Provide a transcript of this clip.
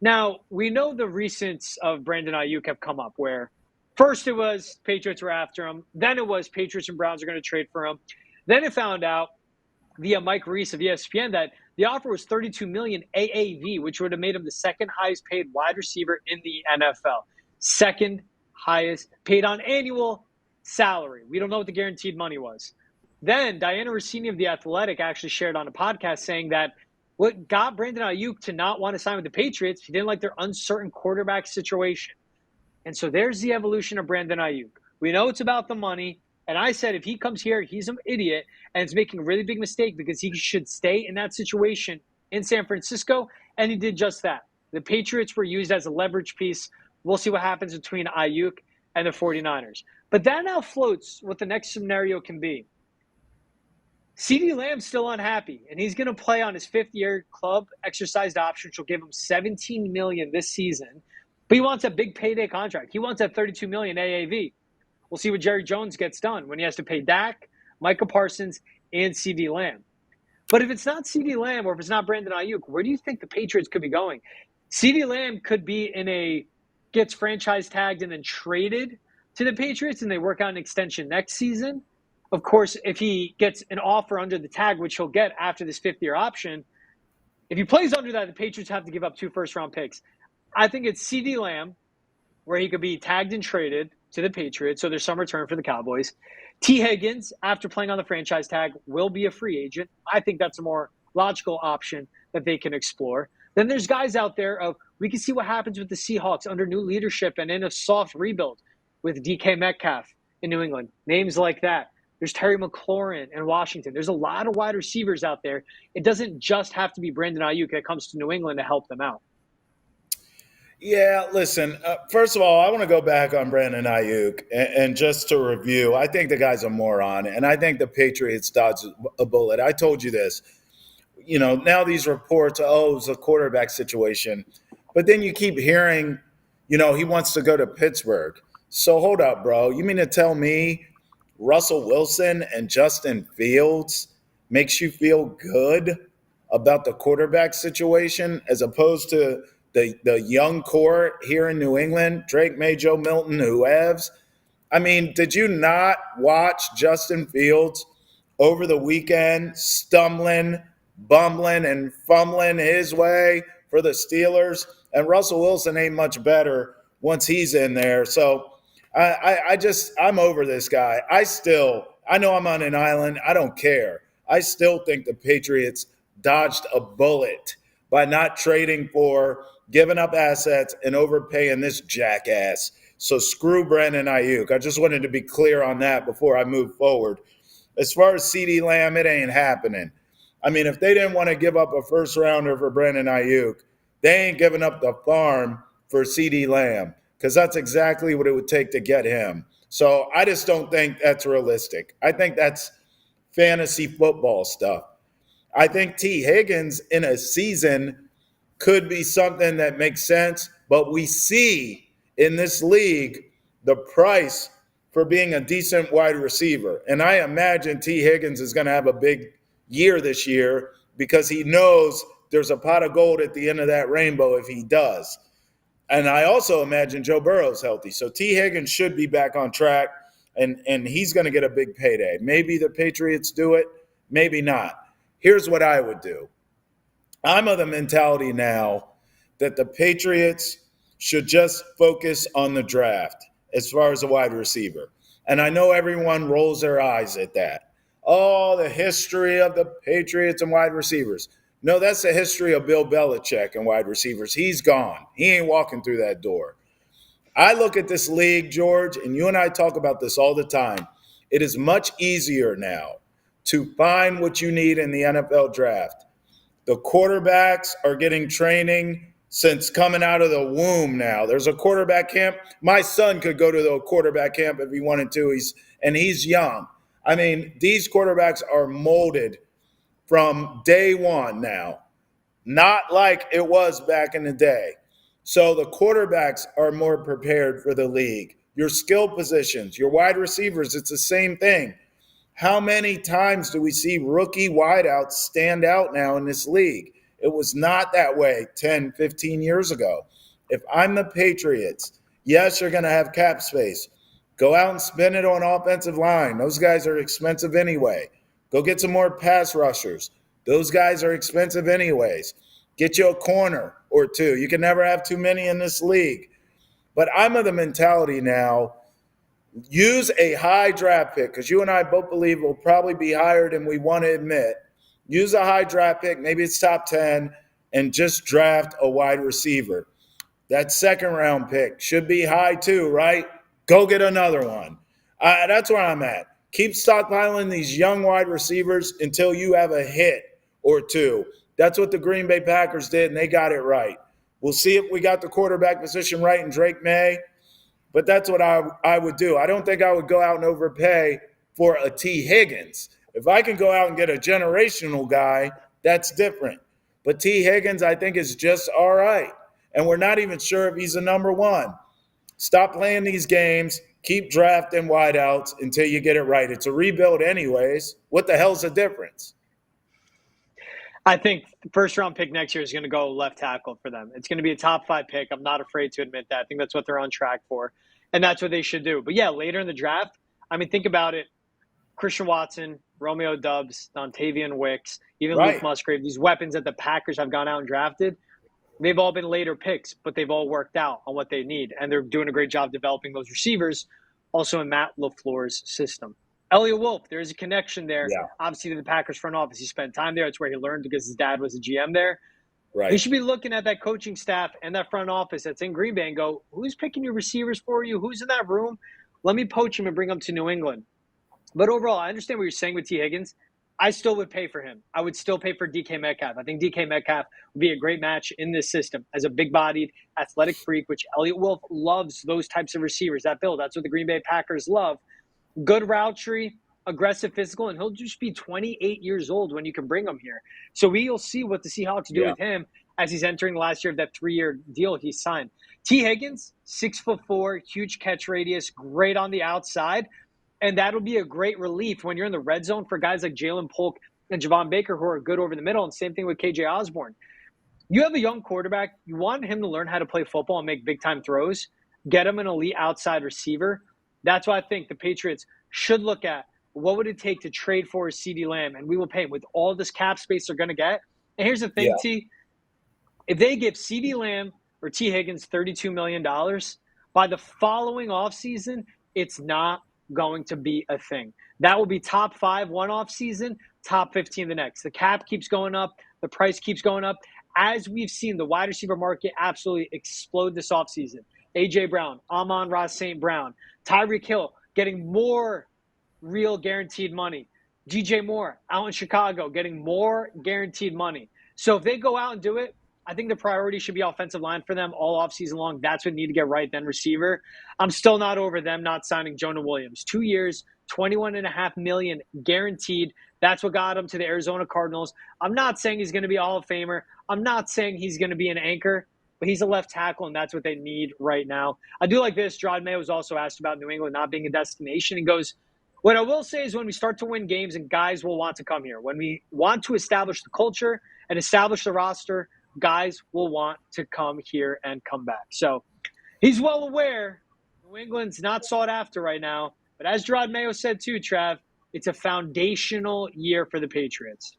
Now, we know the recents of Brandon Aiyuk have come up where first it was Patriots were after him. Then it was Patriots and Browns are going to trade for him. Then it found out via Mike Reese of ESPN that the offer was 32 million AAV, which would have made him the second highest paid wide receiver in the NFL. Second highest paid on annual salary. We don't know what the guaranteed money was. Then Diana Rossini of The Athletic actually shared on a podcast saying that what got Brandon Aiyuk to not want to sign with the Patriots, he didn't like their uncertain quarterback situation. And so there's the evolution of Brandon Aiyuk. We know it's about the money. And I said, if he comes here, he's an idiot and is making a really big mistake because he should stay in that situation in San Francisco. And he did just that. The Patriots were used as a leverage piece. We'll see what happens between Aiyuk and the 49ers. But that now floats what the next scenario can be. CeeDee Lamb's still unhappy, and he's going to play on his fifth-year club exercised option, which will give him $17 million this season. But he wants a big payday contract. He wants that $32 million AAV. We'll see what Jerry Jones gets done when he has to pay Dak, Micah Parsons, and CeeDee Lamb. But if it's not CeeDee Lamb or if it's not Brandon Aiyuk, where do you think the Patriots could be going? CeeDee Lamb could be gets franchise tagged and then traded to the Patriots, and they work out an extension next season. Of course, if he gets an offer under the tag, which he'll get after this fifth-year option, if he plays under that, the Patriots have to give up 2 first-round picks. I think it's CeeDee Lamb, where he could be tagged and traded to the Patriots, so there's some return for the Cowboys. T. Higgins, after playing on the franchise tag, will be a free agent. I think that's a more logical option that they can explore. Then there's guys out there we can see what happens with the Seahawks under new leadership and in a soft rebuild with DK Metcalf in New England. Names like that. There's Terry McLaurin in Washington. There's a lot of wide receivers out there. It doesn't just have to be Brandon Aiyuk that comes to New England to help them out. Yeah, listen, first of all, I want to go back on Brandon Aiyuk and just to review, I think the guy's a moron, and I think the Patriots dodged a bullet. I told you this. Now these reports, it's a quarterback situation. But then you keep hearing, he wants to go to Pittsburgh. So hold up, bro. You mean to tell me Russell Wilson and Justin Fields makes you feel good about the quarterback situation as opposed to the young core here in New England, Drake May, Joe Milton, whoevs? I mean, did you not watch Justin Fields over the weekend stumbling, bumbling, and fumbling his way for the Steelers? And Russell Wilson ain't much better once he's in there. So I'm over this guy. I know I'm on an island. I don't care. I still think the Patriots dodged a bullet by not trading for, giving up assets, and overpaying this jackass. So screw Brandon Aiyuk. I just wanted to be clear on that before I move forward. As far as CeeDee Lamb, it ain't happening. I mean, if they didn't want to give up a first-rounder for Brandon Aiyuk, they ain't giving up the farm for CeeDee Lamb, because that's exactly what it would take to get him. So I just don't think that's realistic. I think that's fantasy football stuff. I think T. Higgins in a season could be something that makes sense, but we see in this league the price for being a decent wide receiver. And I imagine T. Higgins is going to have a big year this year because he knows there's a pot of gold at the end of that rainbow if he does. And I also imagine Joe Burrow's healthy. So T. Higgins should be back on track, and he's going to get a big payday. Maybe the Patriots do it, maybe not. Here's what I would do. I'm of the mentality now that the Patriots should just focus on the draft as far as a wide receiver. And I know everyone rolls their eyes at that. Oh, the history of the Patriots and wide receivers. No, that's the history of Bill Belichick and wide receivers. He's gone. He ain't walking through that door. I look at this league, George, and you and I talk about this all the time. It is much easier now to find what you need in the NFL draft. The quarterbacks are getting training since coming out of the womb now. There's a quarterback camp. My son could go to the quarterback camp if he wanted to, he's young. I mean, these quarterbacks are molded from day one now, not like it was back in the day. So the quarterbacks are more prepared for the league. Your skill positions, your wide receivers, it's the same thing. How many times do we see rookie wideouts stand out now in this league? It was not that way 10, 15 years ago. If I'm the Patriots, yes, you're going to have cap space. Go out and spend it on offensive line. Those guys are expensive anyway. Go get some more pass rushers. Those guys are expensive anyways. Get you a corner or two. You can never have too many in this league. But I'm of the mentality now, use a high draft pick, because you and I both believe will probably be higher than we want to admit. Use a high draft pick, maybe it's top 10, and just draft a wide receiver. That second round pick should be high too, right? Go get another one. That's where I'm at. Keep stockpiling these young wide receivers until you have a hit or two. That's what the Green Bay Packers did, and they got it right. We'll see if we got the quarterback position right in Drake May, but that's what I would do. I don't think I would go out and overpay for a T. Higgins. If I can go out and get a generational guy, that's different. But T. Higgins, I think, is just all right. And we're not even sure if he's a number one. Stop playing these games. Keep drafting wideouts until you get it right. It's a rebuild anyways. What the hell's the difference? I think the first-round pick next year is going to go left tackle for them. It's going to be a top-5 pick. I'm not afraid to admit that. I think that's what they're on track for, and that's what they should do. But, yeah, later in the draft, I mean, think about it. Christian Watson, Romeo Doubs, Dontavian Wicks, even Luke Musgrave, these weapons that the Packers have gone out and drafted, they've all been later picks, but they've all worked out on what they need, and they're doing a great job developing those receivers, also in Matt LaFleur's system. Elliot Wolf, there is a connection there, obviously, to the Packers front office. He spent time there. That's where he learned because his dad was a GM there. Right. He should be looking at that coaching staff and that front office that's in Green Bay and go, who's picking your receivers for you? Who's in that room? Let me poach him and bring him to New England. But overall, I understand what you're saying with T. Higgins. I still would pay for him. I would still pay for DK Metcalf. I think DK Metcalf would be a great match in this system as a big-bodied, athletic freak, which Elliot Wolf loves those types of receivers, that build. That's what the Green Bay Packers love. Good route tree, aggressive physical, and he'll just be 28 years old when you can bring him here. So we'll see what the Seahawks do with him as he's entering the last year of that 3-year deal he signed. T. Higgins, 6'4", huge catch radius, great on the outside. And that'll be a great relief when you're in the red zone for guys like Jalen Polk and Javon Baker, who are good over the middle. And same thing with KJ Osborne. You have a young quarterback. You want him to learn how to play football and make big-time throws. Get him an elite outside receiver. That's why I think the Patriots should look at what would it take to trade for CeeDee Lamb, and we will pay him with all this cap space they're going to get. And here's the thing, T. If they give CeeDee Lamb or T. Higgins $32 million, by the following offseason, it's not going to be a thing. That will be top 5 one off season, top 15 the next. The cap keeps going up. The price keeps going up. As we've seen the wide receiver market absolutely explode this offseason. A.J. Brown, Amon-Ra St. Brown, Tyreek Hill getting more real guaranteed money. DJ Moore out in Chicago getting more guaranteed money. So if they go out and do it, I think the priority should be offensive line for them all offseason long. That's what need to get right, then receiver. I'm still not over them not signing Jonah Williams. 2 years, $21.5 million guaranteed. That's what got him to the Arizona Cardinals. I'm not saying he's going to be a Hall of Famer. I'm not saying he's going to be an anchor, but he's a left tackle, and that's what they need right now. I do like this. Gerard Mayo was also asked about New England not being a destination. He goes, what I will say is when we start to win games and guys will want to come here, when we want to establish the culture and establish the roster, guys will want to come here and come back. So he's well aware New England's not sought after right now. But as Gerard Mayo said too, Trav, it's a foundational year for the Patriots.